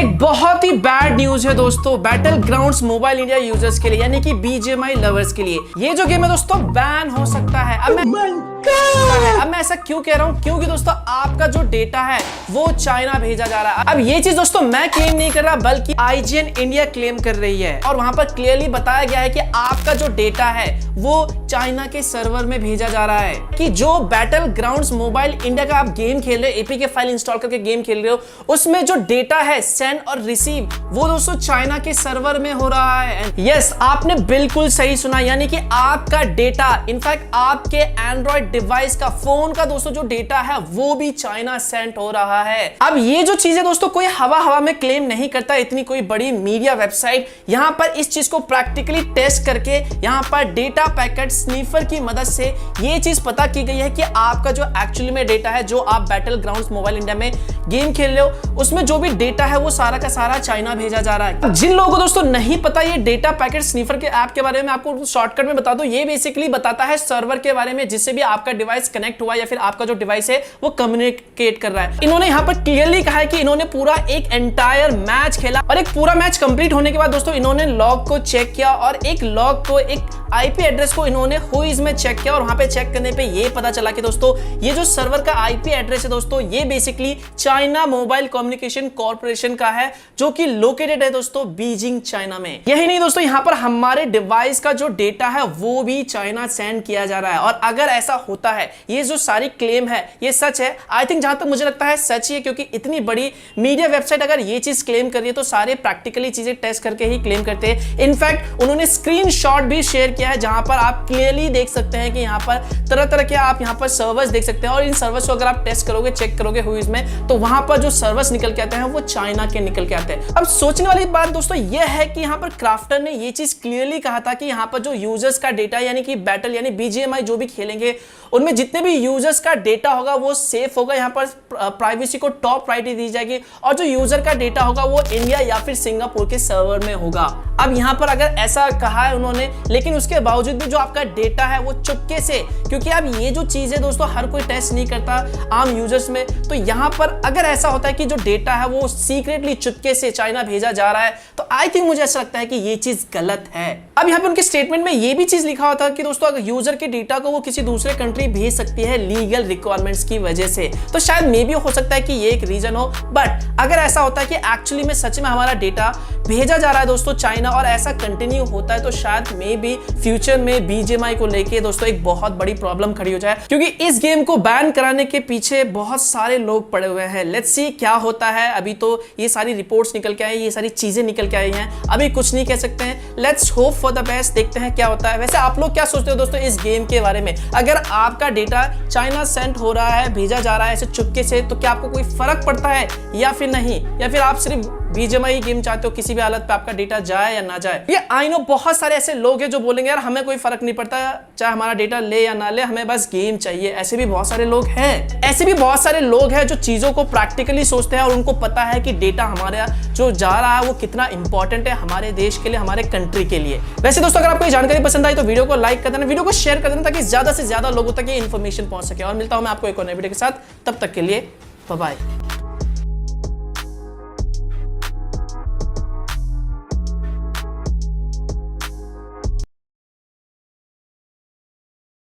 एक बहुत ही bad news है दोस्तों battle grounds mobile India users के लिए, यानी कि बीजीएमआई लवर्स के लिए। ये जो गेम है दोस्तों बैन हो सकता है। अब मैं ऐसा क्यों कह रहा हूं? क्योंकि दोस्तों आपका जो डेटा है वो चाइना भेजा जा रहा है। अब ये चीज दोस्तों मैं क्लेम नहीं कर रहा, बल्कि आईजीएन इंडिया क्लेम कर रही है और वहां पर क्लियरली बताया गया है कि आपका जो डेटा है वो चाइना के सर्वर में भेजा जा रहा है। कि जो बैटल ग्राउंड्स मोबाइल इंडिया का आप गेम खेल रहे हो, एपीके फाइल इंस्टॉल करके गेम खेल रहे हो, उसमें जो डेटा है सेंड और रिसीव वो दोस्तों चाइना के सर्वर में हो रहा है। यस, आपने बिल्कुल सही सुना, यानी कि आपका डेटा, इनफैक्ट आपके एंड्रॉइड डिवाइस का, फोन का दोस्तों जो डेटा है वो भी चाइना सेंड हो रहा है। अब ये जो चीज है दोस्तों कोई हवा में क्लेम नहीं करता, इतनी कोई बड़ी मीडिया वेबसाइट यहां पर इस चीज को प्रैक्टिकली टेस्ट करके यहां पर डेटा पैकेट स्नीफर की मदद से ये चीज पता की गई है कि आपका जो एक्चुअली में डेटा है, जो आप बैटल ग्राउंड्स मोबाइल इंडिया में गेम खेल रहे हो, उसमें जो भी डेटा है वो सारा का सारा चाइना भेजा जा रहा है। जिन लोगों को दोस्तों नहीं पता ये डेटा पैकेट स्नीफर के ऐप के बारे में, आपको शॉर्टकट में बता दो, ये बेसिकली बताता है सर्वर के बारे में जिससे भी आपका डिवाइस कनेक्ट हुआ या फिर आपका जो डिवाइस है वो कम्युनिकेट कर रहा है। इन्होंने यहां पर क्लियरली कहा है कि इन्होंने पूरा एक एंटायर मैच खेला और एक पूरा मैच कंप्लीट होने के बाद दोस्तों इन्होंने लॉग को चेक किया और एक लॉग को, एक आईपी एड्रेस को इन्होंने हुईज में चेक किया और वहां पे चेक करने पे ये पता चला कि दोस्तों ये जो सर्वर का आईपी एड्रेस है दोस्तों ये basically China mobile communication corporation का है, जो कि लोकेटेड है दोस्तों बीजिंग चाइना में। यही नहीं दोस्तों, यहां पर हमारे डिवाइस का जो डेटा है वो भी चाइना सेंड किया जा रहा है। और अगर ऐसा होता है, ये जो सारी क्लेम है ये सच है, आई थिंक जहां तक मुझे लगता है सच ही है, क्योंकि इतनी बड़ी मीडिया वेबसाइट अगर ये चीज क्लेम कर रही है तो सारे प्रैक्टिकली चीजें टेस्ट करके ही क्लेम करते हैं। इनफैक्ट उन्होंने स्क्रीनशॉट भी शेयर किया है जहां पर आप क्लियरली देख सकते हैं कि यहां पर तरह तरह के आप यहां पर सर्वर्स देख सकते हैं और इन सर्वर्स को अगर आप टेस्ट करोगे, चेक करोगे हुईज में, तो वहां पर जो सर्वर्स निकल के आते हैं वो चाइना के निकल के आते हैं। अब सोचने वाली बात दोस्तों यह है कि यहां पर क्राफ्टर ने ये चीज क्लियरली कहा था कि यहां पर जो यूजर्स का डेटा, यानी कि बैटल यानी बीजीएमआई जो भी खेलेंगे उनमें जितने भी यूजर्स का डेटा होगा वो सेफ होगा, यहां पर प्राइवेसी को टॉप प्रायोरिटी दी जाएगी और जो यूजर का डेटा होगा वो इंडिया या फिर सिंगापुर के सर्वर में होगा। अब यहां पर अगर ऐसा कहा है उन्होंने, लेकिन उसके बावजूद भी जो आपका डेटा है वो चुपके से, क्योंकि अब ये जो चीज है दोस्तों हर कोई टेस्ट नहीं करता आम यूजर्स में, तो यहां पर अगर ऐसा होता है कि जो डेटा है वो सीक्रेटली चुपके से चाइना भेजा जा रहा है, तो आई थिंक मुझे ऐसा लगता है कि ये चीज गलत है। अब यहां पर उनके स्टेटमेंट में ये भी चीज लिखा होता है कि दोस्तों अगर यूजर के डेटा को वो किसी दूसरे कंट्री भेज सकती है लीगल रिक्वायरमेंट्स की वजह से, तो शायद मे भी हो सकता है कि ये एक रीजन हो। बट अगर ऐसा होता है कि एक्चुअली में सच में हमारा डेटा भेजा जा रहा है दोस्तों चाइना और ऐसा कंटिन्यू होता है, तो शायद मे बी फ्यूचर में बीजीएमआई को लेके दोस्तों एक बहुत बड़ी प्रॉब्लम खड़ी हो जाए, क्योंकि इस गेम को बैन कराने के पीछे बहुत सारे लोग पड़े हुए हैं। लेट्स सी क्या होता है। अभी तो ये सारी रिपोर्ट्स निकल के आई, ये सारी चीजें निकल के आई हैं, अभी कुछ नहीं कह सकते हैं। Let's hope for the best, देखते हैं क्या होता है। वैसे आप लोग क्या सोचते हो दोस्तों इस गेम के बारे में? अगर आपका डेटा चाइना सेंड हो रहा है, भेजा जा रहा है ऐसे चुपके से, तो क्या आपको कोई फर्क पड़ता है या फिर नहीं? या फिर आप सिर्फ बीजीएमआई गेम चाहते हो किसी भी हालत पे आपका डेटा जाए या ना जाए? ये आई नो बहुत सारे ऐसे लोग हैं जो बोलेंगे यार हमें कोई फर्क नहीं पड़ता, चाहे हमारा डेटा ले या ना ले, हमें बस गेम चाहिए। ऐसे भी बहुत सारे लोग हैं, ऐसे भी बहुत सारे लोग हैं जो चीजों को प्रैक्टिकली सोचते हैं और उनको पता है कि डेटा हमारा जो जा रहा है वो कितना इंपॉर्टेंट है हमारे देश के लिए, हमारे कंट्री के लिए। वैसे दोस्तों अगर आपको ये जानकारी पसंद आई तो वीडियो को लाइक कर देना, वीडियो को शेयर कर देना, ताकि ज्यादा से ज्यादा लोगों तक ये इन्फॉर्मेशन पहुंच सके। और मिलता हूं मैं आपको एक और नए वीडियो के साथ, तब तक के लिए बाय बाय।